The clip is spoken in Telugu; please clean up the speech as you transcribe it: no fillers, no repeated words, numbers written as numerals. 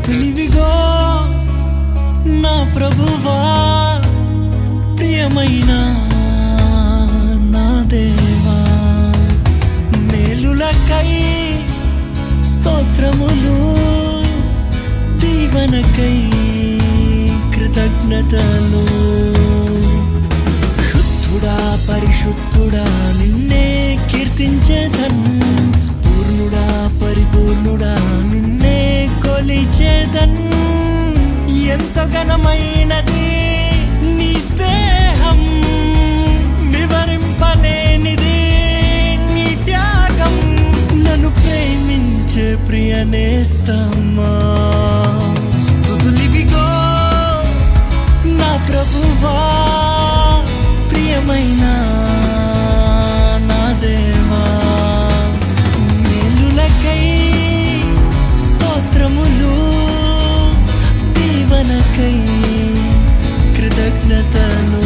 స్తుతులివిగో నా ప్రభువా, ప్రియమైన నా దేవా. మేలులకై స్తోత్రములు, దీవెనకై కృతజ్ఞతలు. శుద్ధుడా పరిశుద్ధుడా నిన్నే కీర్తించేదన్, పూర్ణుడా పరిపూర్ణుడా నిన్నే కొలిచేదన్. ఎంత ఘనమైనది నీ స్నేహం, వివరింపలేనిది నీ త్యాగం. నన్ను ప్రేమించే ప్రియ నేస్తమా, స్తుతులివిగో నా ప్రభువా, ప్రియమైన నా దేవా. మేలులకై స్తోత్రములు, దీవెనకై కృతజ్ఞతలు.